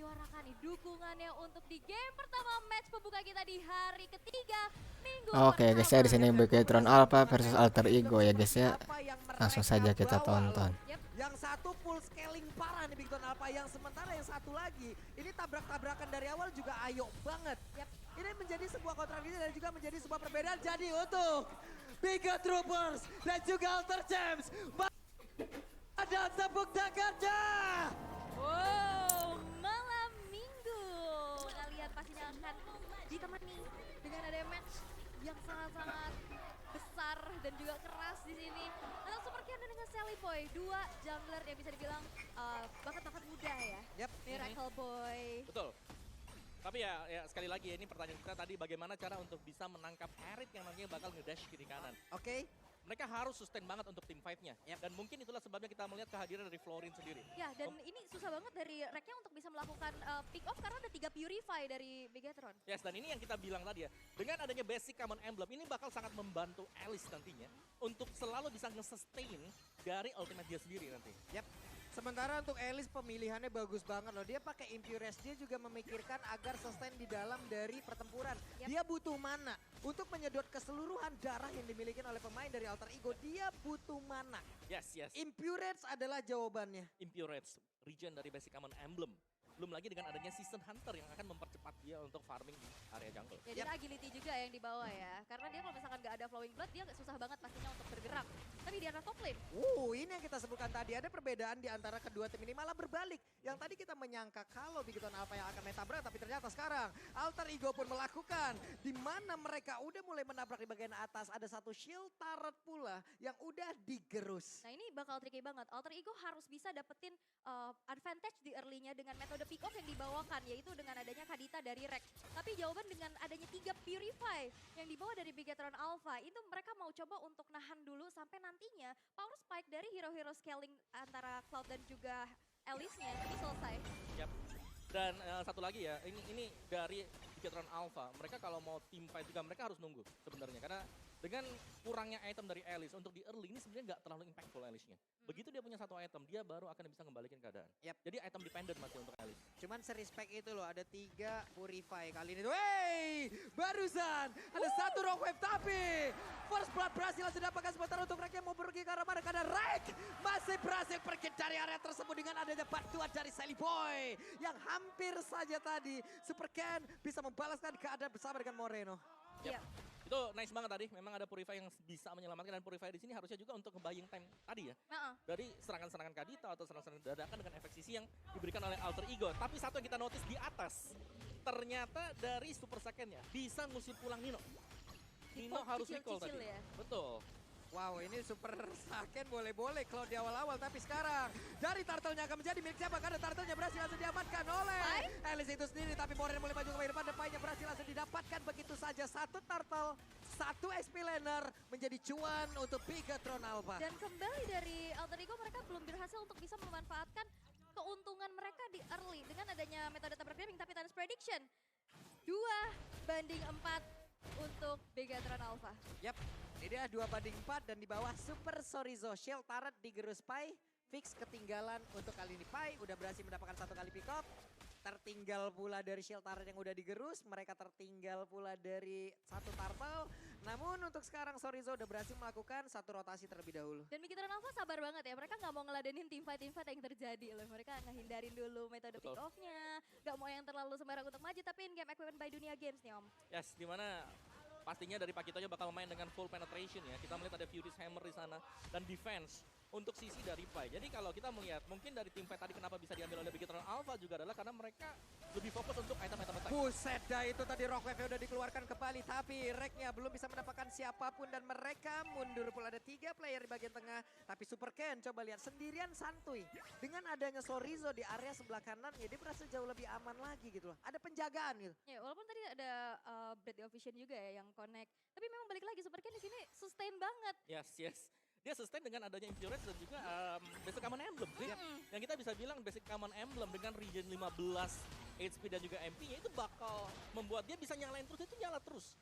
menyuarakan nih dukungannya untuk di game pertama match pembuka kita di hari ketiga minggu Oke guys ya, di sini Beacon Alpha versus Alter Ego ya guys ya. Langsung saja kita tonton. Yep. Yang satu full scaling parah nih Beacon Alpha, yang sementara yang satu lagi ini tabrak-tabrakan dari awal juga ayo banget. Yep. Ini menjadi sebuah kontradiksi dan juga menjadi sebuah perbedaan. Jadi untuk Biga Troopers dan juga Alter Champs, ada tepuk tangannya. Wow, malam minggu. Kalian pastinya akan ditemani dengan ada match yang sangat-sangat besar dan juga keras di sini. Antara Super Kian dan dengan Sally Boy, dua jungler yang bisa dibilang bakat-bakat muda ya. Yep. Miracle Boy. Betul. Tapi ya sekali lagi ini pertanyaan kita tadi bagaimana cara untuk bisa menangkap Erit yang nantinya bakal ngedash kiri kanan. Oke. Mereka harus sustain banget untuk tim fight-nya. Yep. Dan mungkin itulah sebabnya kita melihat kehadiran dari Florin sendiri. Ya, dan ini susah banget dari Reknya untuk bisa melakukan pick off karena ada 3 Purify dari Bigatron. Yes, dan ini yang kita bilang tadi ya. Dengan adanya basic common emblem, ini bakal sangat membantu Alice nantinya untuk selalu bisa nge-sustain dari ultimate dia sendiri nanti. Yap. Sementara untuk Alice pemilihannya bagus banget loh. Dia pakai Impuress, dia juga memikirkan agar sustain di dalam dari pertempuran. Yap. Dia butuh mana untuk menyedot keseluruhan darah yang dimiliki oleh pemain dari Alter Ego. Dia butuh mana. Yes. Impuress adalah jawabannya. Impurage, regen dari basic common emblem. Belum lagi dengan adanya Season Hunter yang akan mempercepat dia untuk farming di area jungle. Ya, dan agility juga yang dibawa ya. Karena dia kalau misalkan nggak ada flowing blood, dia nggak susah banget pastinya untuk bergerak. Tapi di arah top lane, Ini yang kita sebutkan tadi. Ada perbedaan di antara kedua tim ini malah berbalik. Yang tadi kita menyangka kalau Bigoton Alpha yang akan menabrak, tapi ternyata sekarang Alter Ego pun melakukan. Di mana mereka udah mulai menabrak di bagian atas. Ada satu shield turret pula yang udah digerus. nah ini bakal tricky banget. Alter Ego harus bisa dapetin advantage di early-nya dengan metode pick off yang dibawakan, yaitu dengan adanya Kadita dari Rek. Tapi jawaban dengan adanya 3 Purify yang dibawa dari Bigatron Alpha, itu mereka mau coba untuk nahan dulu sampai nantinya power spike dari hero-hero scaling antara Cloud dan juga Alice-nya ini selesai. Yap. Dan satu lagi ya, ini dari Bigatron Alpha, mereka kalau mau team fight juga mereka harus nunggu sebenarnya. Karena dengan kurangnya item dari Alice untuk di early ini sebenarnya nggak terlalu impactful Alice-nya. Begitu dia punya satu item, dia baru akan bisa ngembalikin keadaan. Yap. Jadi item dependent masih untuk Alice. Cuman serespek itu loh, ada 3 Purify kali ini. Wey, barusan ada satu rock wave tapi first blood berhasil langsung didapatkan sebentar untuk Rek yang mau pergi ke arah mana. Karena Rek masih berhasil pergi dari area tersebut dengan adanya bantuan dari Sally Boy. Yang hampir saja tadi Super Ken bisa membalaskan keadaan bersama dengan Moreno. Iya. Itu nice banget tadi, memang ada Purify yang bisa menyelamatkan dan Purify di sini harusnya juga untuk nge-buying time tadi ya. Dari serangan-serangan Kadita atau serangan-serangan dadakan dengan efek sisi yang diberikan oleh Alter Ego. Tapi satu yang kita notice di atas, ternyata dari Super Second-nya bisa ngusir pulang Nino. Nino harus recall tadi. Ya. Betul. Wow, ini Super Saken boleh-boleh kalau di awal-awal, tapi sekarang dari turtle-nya akan menjadi milik siapa? Karena turtle-nya berhasil langsung diamankan oleh Alice itu sendiri, tapi Moreno mulai maju ke depan dan Pai-nya berhasil langsung didapatkan begitu saja. Satu turtle, satu SP laner menjadi cuan untuk Bigatron Alpha. Dan kembali dari Alter Ego, mereka belum berhasil untuk bisa memanfaatkan keuntungan mereka di early dengan adanya metode tabrak gaming, tapi Thanos Prediction 2-4 untuk Bigatron Alpha. Yap, ini dia 2-4 dan di bawah Super Sorizo. Shield turret digerus Pai, fix ketinggalan untuk kali ini. Pai udah berhasil mendapatkan satu kali pick up. Tertinggal pula dari shield turret yang udah digerus, mereka tertinggal pula dari satu turtle. Namun untuk sekarang Sorizo udah berhasil melakukan satu rotasi terlebih dahulu. Dan Bigatron Alpha sabar banget ya, mereka nggak mau ngeladenin team fight yang terjadi loh. Mereka ngehindarin dulu metode Betul. pick off-nya, nggak mau yang terlalu sembarang untuk maju, tapi in-game equipment by Dunia Games nih Om. Yes, dimana pastinya dari Pakitonya bakal main dengan full penetration ya. Kita melihat ada Furious Hammer di sana dan defense untuk sisi dari Pai. Jadi kalau kita melihat mungkin dari tim fight tadi kenapa bisa diambil oleh Bigatron Alpha juga adalah karena mereka lebih fokus untuk item-item attack. Buset dah, itu tadi rock wave udah dikeluarkan kembali, tapi Reknya belum bisa mendapatkan siapapun dan mereka mundur pula. Ada 3 player di bagian tengah, tapi Super Ken coba lihat sendirian santuy. Dengan adanya Sorizo di area sebelah kanan, ya dia berasa jauh lebih aman lagi gitu loh. Ada penjagaan gitu. Ya walaupun tadi ada Bread the Vision juga ya yang connect, tapi memang balik lagi Super Ken di sini sustain banget. Yes. Dia sustain dengan adanya Impurage dan juga basic common emblem sih. Yang kita bisa bilang basic common emblem dengan regen 15 HP dan juga MP-nya itu bakal membuat dia bisa nyalain terus, itu nyala terus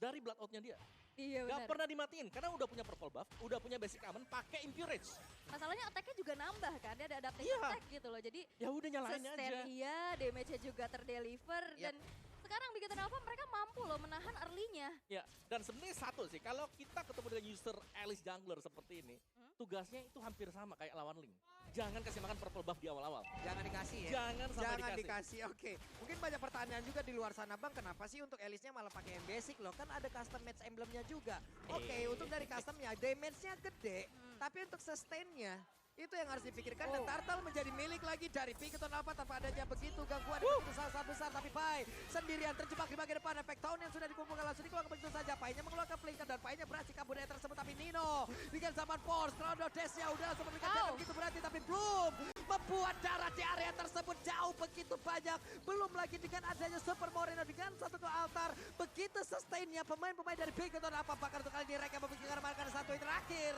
dari blood out-nya dia. Iya Gak benar. pernah dimatiin karena udah punya purple buff, udah punya basic aman, pakai Impurage. Masalahnya attack-nya juga nambah kan, dia ada adaptive Iya. attack gitu loh. Jadi Ya udah nyalain sustain aja. iya, damage-nya juga terdeliver dan sekarang Bigoton Alpha mereka mampu loh menahan early-nya. Ya, dan sebenarnya satu sih, kalau kita ketemu dengan user Alice Jungler seperti ini, tugasnya itu hampir sama kayak lawan Link. Jangan kasih makan purple buff di awal-awal. Jangan dikasih ya. Jangan sampai Jangan dikasih. dikasih. Oke. Mungkin banyak pertanyaan juga di luar sana, Bang. Kenapa sih untuk Alice-nya malah pakai yang basic loh? Kan ada custom match emblemnya juga. Oke, untuk dari customnya, damage-nya gede. Tapi untuk sustain-nya, itu yang harus dipikirkan. Dan Turtle menjadi milik lagi dari Bigoton Alpha tanpa adanya begitu gangguan. Begitu sangat besar. Tapi Pai sendirian terjebak di bagian depan. Efek tahun yang sudah dikumpulkan langsung dikeluarkan begitu saja. Pai-nya mengeluarkan flinker dan Pai-nya berhasil kabur dari tersebut. Tapi Nino dengan zaman force. Crowd Dash-nya udah langsung memberikan damage begitu berarti. Tapi belum membuat darah di area tersebut jauh begitu banyak. Belum lagi dengan adanya Super Moreno dengan satu ke altar. Begitu sustainnya pemain-pemain dari Bigoton Alpha. Bahkan untuk kali ini Rek yang memikirkan marker satu yang terakhir.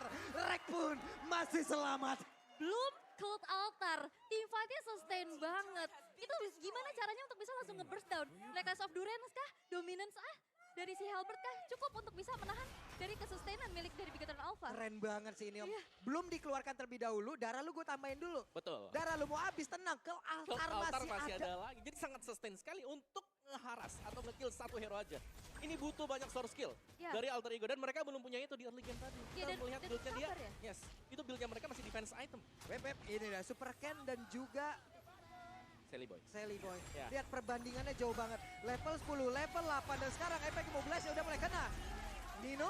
Rek pun masih selamat. Belum Cloud Altar, team fight-nya sustain banget. Itu gimana caranya untuk bisa langsung nge-burst down? Necklace of Durance kah? Dominance dari si Halbert kah? Cukup untuk bisa menahan dari kesustainan milik dari Bigoton Alpha. Keren banget sih ini Om. Iya. Belum dikeluarkan terlebih dahulu, darah lu gue tambahin dulu. Betul. Darah lu mau habis, tenang. Ke Ke altar, altar masih masih ada. ada lagi. Jadi sangat sustain sekali untuk ngeharas atau ngekill satu hero aja. Ini butuh banyak source skill Ya. dari alter ego dan mereka belum punya itu di early game tadi. Iya, Kita dan- melihat dan build-nya dia, sabar ya? yes, itu build-nya mereka masih defense item. Web, ini dah Super Ken dan juga Sally Boy. Sally Boy. Ya. Lihat perbandingannya jauh banget. Level 10, level 8 dan sekarang efek 15 udah mulai kena. Nino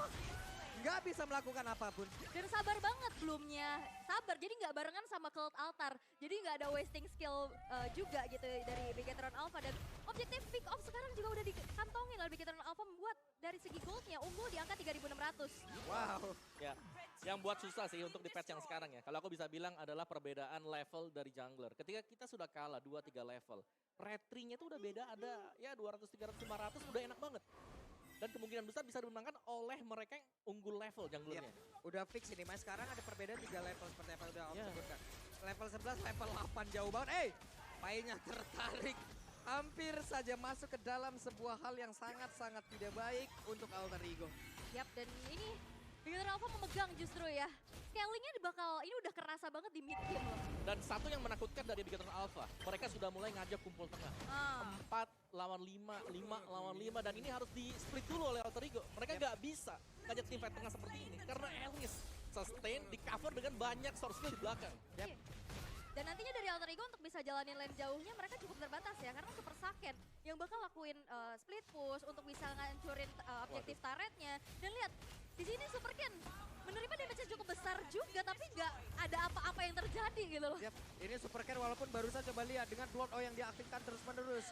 nggak bisa melakukan apapun. Dan sabar banget belumnya. Sabar, jadi nggak barengan sama Cloud Altar. Jadi nggak ada wasting skill juga gitu dari Bigetron Alpha. Dan objektif pick off sekarang juga udah dikantongin oleh Bigetron Alpha membuat dari segi goldnya unggul di angka 3.600. Wow. Ya, yang buat susah sih untuk di patch yang sekarang ya. Kalau aku bisa bilang adalah perbedaan level dari jungler. Ketika kita sudah kalah 2-3 level, retry-nya tuh udah beda, ada ya 200, 300, 500 udah enak banget. Dan kemungkinan besar bisa dimenangkan oleh mereka yang unggul level junglernya. Udah fix ini Mas. Sekarang ada perbedaan 3 level seperti apa udah Om Ya. sebutkan. Level 11, level 8 jauh banget. Pai-nya tertarik. Hampir saja masuk ke dalam sebuah hal yang sangat-sangat tidak baik untuk Alter Ego. Yap, dan ini Bigetron Alpha memegang justru ya. Scalingnya ini udah kerasa banget di mid game loh. Dan satu yang menakutkan dari Bigetron Alpha, mereka sudah mulai ngajak kumpul tengah. 4 lawan 5, 5 lawan 5, dan ini harus di split dulu oleh Alter Ego. Mereka nggak bisa ngajak tim fight tengah seperti ini, karena Alice sustain di cover dengan banyak source skill di belakang. Yap. Dan nantinya dari Alter Ego untuk bisa jalanin lane jauhnya mereka cukup terbatas ya. Karena Super Saken yang bakal lakuin split push untuk bisa ngancurin objektif turretnya. Dan lihat, di sini Super Ken menerima damage yang cukup besar juga. Tapi nggak ada apa-apa yang terjadi gitu loh. Yap, ini Super Ken walaupun barusan coba lihat dengan Blood O yang diaktifkan terus-menerus.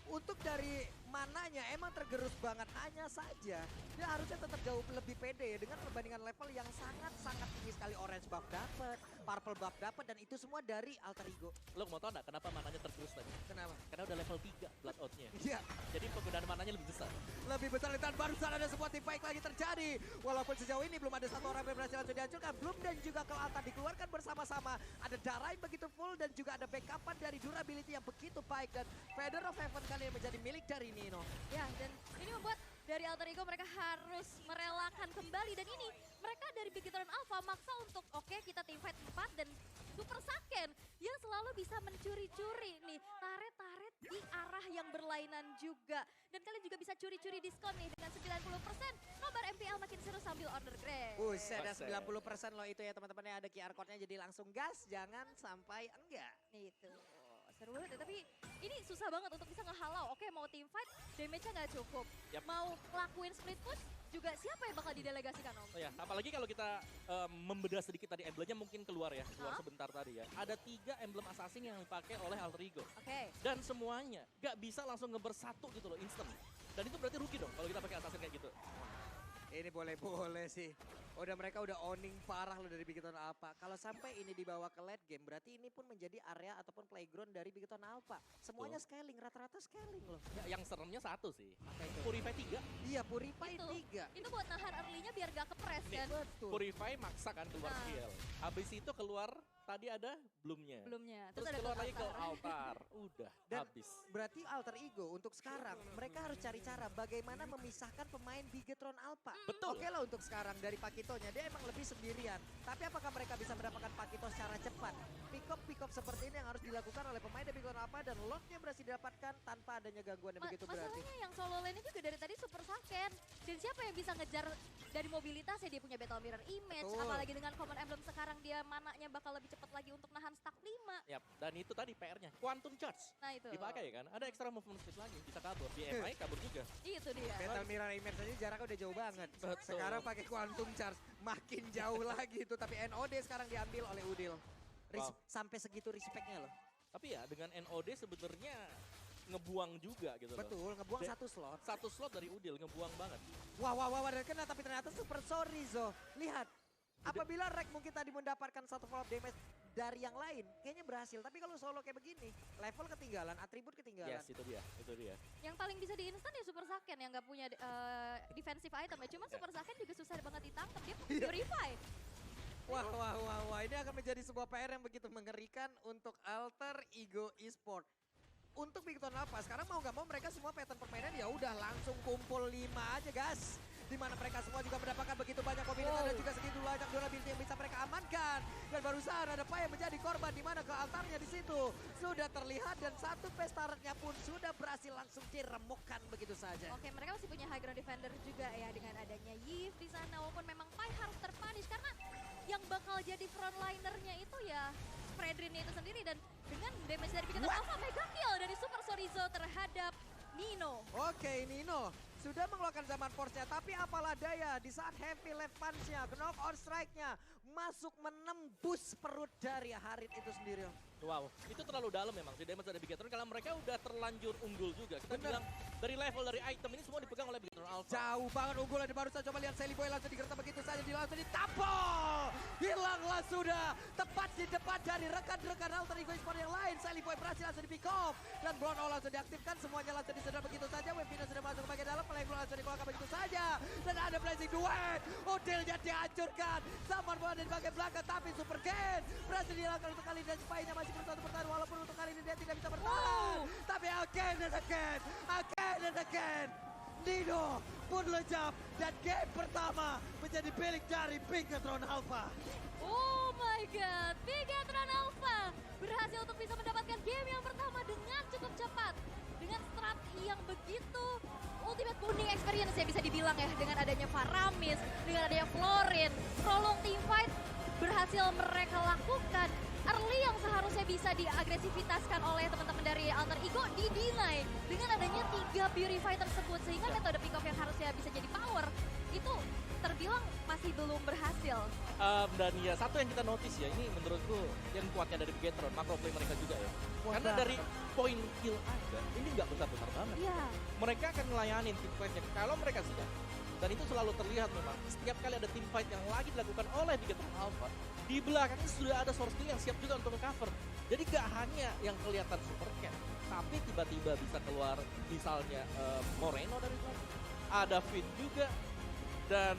Untuk dari mananya emang tergerus banget, hanya saja dia harusnya tetap jauh lebih pede ya dengan perbandingan level yang sangat-sangat tinggi sekali. Orange buff dapat, purple buff dapat, dan itu semua dari Alter Ego. Lo mau tau nggak kenapa mananya tergerus tadi? Kenapa? Karena udah level 3 blood out-nya. Iya, Jadi penggunaan mananya lebih besar. lebih besar dan barusan ada sebuah tim fight lagi terjadi. Walaupun sejauh ini belum ada satu orang yang berhasil langsung dihancurkan. Bloom dan juga Cloud Altar dikeluarkan bersama-sama. Ada darah yang begitu full dan juga ada backupan dari durability yang begitu baik. Dan Feather of Heaven kali ini menjadi milik dari Nino. Ya, dan ini membuat dari Alter Ego mereka harus merelakan kembali. Dan ini mereka dari Bigetron Alpha maksa untuk oke, kita team fight 4 dan Super Saken yang selalu bisa mencuri-curi nih taret-taret di arah yang berlainan juga. Dan kalian juga bisa curi-curi diskon nih dengan 90%. Nobar MPL makin seru sambil order Grab. Buset, ada Buset. 90% loh itu ya teman-teman. Ada QR code-nya jadi langsung gas, jangan sampai enggak. Itu seru banget ya, tapi ini susah banget untuk bisa ngehalau. Oke, mau team fight, damage-nya nggak cukup. Yap. Mau ngelakuin split push, juga siapa yang bakal didelegasikan, Om? Oh ya, apalagi kalau kita membedah sedikit tadi emblemnya mungkin keluar ya, keluar Hah? sebentar tadi ya. Ada 3 emblem assassin yang dipakai oleh Alter Ego. Oke. Dan semuanya gak bisa langsung ngebersatu gitu loh, instant. Dan itu berarti rugi dong kalau kita pakai assassin kayak gitu. Ini boleh-boleh sih. Mereka udah owning parah loh dari Bigetron Alpha. Kalau sampai ini dibawa ke late game, berarti ini pun menjadi area ataupun playground dari Bigetron Alpha. Semuanya scaling, rata-rata scaling loh. Ya, yang seremnya satu sih, Apa itu? Purify 3. Iya, Purify Itu, 3. itu buat nahan early-nya biar gak kepres Nih, kan. Betul. Purify maksa kan keluar Nah. skill. Habis itu keluar tadi ada Bloomnya. Terus Terus ada keluar lagi ke Altar. altar. Udah Dan habis. berarti Alter Ego untuk sekarang mereka harus cari cara bagaimana memisahkan pemain Bigetron Alpha. Betul. Oke lah untuk sekarang dari Pakitonya dia emang lebih sendirian. Tapi apakah mereka bisa mendapatkan Pakito secara cepat? Pick up seperti ini yang harus dilakukan oleh pemain dari Bigetron Alpha dan locknya berhasil didapatkan tanpa adanya gangguan yang begitu berarti. Masalahnya yang solo lane juga dari tadi super saken. Dan siapa yang bisa ngejar dari mobilitasnya, dia punya Battle Mirror Image. Betul. Apalagi dengan Common Emblem sekarang dia mananya bakal lebih cepat lagi untuk nahan stack 5. Yap, dan itu tadi PR-nya, Quantum Charge. Nah itu. Dipakai kan, ada extra movement speed lagi, bisa kabur. BMI kabur juga. Itu dia. Battle Mirror Image aja jaraknya udah jauh banget. Betul. Sekarang pakai Quantum Charge makin jauh lagi itu. Tapi NOD sekarang diambil oleh Udil. Wow. Sampai segitu respectnya loh. Tapi ya dengan NOD sebenarnya ngebuang juga gitu loh. Betul, ngebuang Dan- satu slot. Satu slot dari Udil, ngebuang banget. Wah, dan kena tapi ternyata super sorry Zo. Lihat, apabila Rek mungkin tadi mendapatkan satu follow up damage dari yang lain, kayaknya berhasil. Tapi kalau solo kayak begini, level ketinggalan, atribut ketinggalan. Yes, itu dia. Yang paling bisa di instan ya Super Saken yang nggak punya defensive item ya. Cuman Super Saken juga susah banget ditangkap. Dia Iya. Purify. Wah, ini akan menjadi sebuah PR yang begitu mengerikan untuk Alter Ego Esport. Untuk Bigetron Alpha, sekarang mau gak mau mereka semua pattern permainan ya udah langsung kumpul 5 aja guys. Di mana mereka semua juga mendapatkan begitu banyak mobilitas dan juga segitu banyak durability yang bisa mereka amankan. Dan barusan ada Pai yang menjadi korban di mana ke altarnya di situ sudah terlihat dan satu pestaretnya pun sudah berhasil langsung diremukkan begitu saja. Oke, mereka masih punya high ground defender juga ya dengan adanya Yves di sana. Walaupun memang Pai harus terpunish karena yang bakal jadi frontlinernya itu ya Fredrinnya itu sendiri. Dan dengan damage dari Bigetron Alpha, mega kill dari Super Sorizo terhadap Nino. Oke, Nino sudah mengeluarkan zaman force-nya, tapi apalah daya di saat heavy left punch-nya, knock out strike-nya masuk menembus perut dari Harit itu sendiri. Wow, itu terlalu dalam memang si damage dari Bigetron karena mereka udah terlanjur unggul juga. Kita Bener. bilang dari level dari item ini semua dipegang oleh Bigetron Alpha. Jauh banget unggulan baru saja coba lihat Sally Boy langsung digertak begitu saja, langsung ditampol. Hilanglah sudah, tepat di depan dari rekan-rekan Alter Ego Esport yang lain. Sally Boy berhasil langsung di pick off dan Brown All langsung diaktifkan, semuanya langsung disedot begitu saja. Webina sudah masuk ke bagian dalam, Playground langsung dikeluarkan begitu saja. Dan ada blazing duet, Odilnya dihancurkan. Zaman bola dari bagian belakang tapi Super Gen berhasil dihilangkan untuk kali ini dan Spy-nya masih berusaha untuk bertahan walaupun untuk kali ini dia tidak bisa bertahan. Tapi again and again. Nino pun lejap dan game pertama menjadi milik dari Bigetron Alpha. Oh my god, Bigetron Alpha berhasil untuk bisa mendapatkan game yang pertama dengan cukup cepat. Dengan strat yang begitu ultimate bonding experience ya bisa dibilang ya. Dengan adanya Faramis, dengan adanya Florin, prolong teamfight berhasil mereka lakukan. Early yang seharusnya bisa diagresivitaskan oleh teman-teman dari Alter Ego di-deny dengan adanya 3 Purify tersebut. Sehingga metode pick off yang harusnya bisa jadi power itu terbilang masih belum berhasil. Dan ya satu yang kita notice ya, ini menurutku yang kuatnya dari Bigetron, macro play mereka juga ya. Karena dari poin kill aja, ini nggak besar-besar banget. Iya. Mereka akan ngelayanin team fight-nya kalau mereka siap. Dan itu selalu terlihat memang, setiap kali ada team fight yang lagi dilakukan oleh Bigetron Alpha, di belakangnya sudah ada source kill yang siap juga untuk cover. Jadi gak hanya yang kelihatan super camp, tapi tiba-tiba bisa keluar misalnya Moreno dari sana, ada Finn juga, dan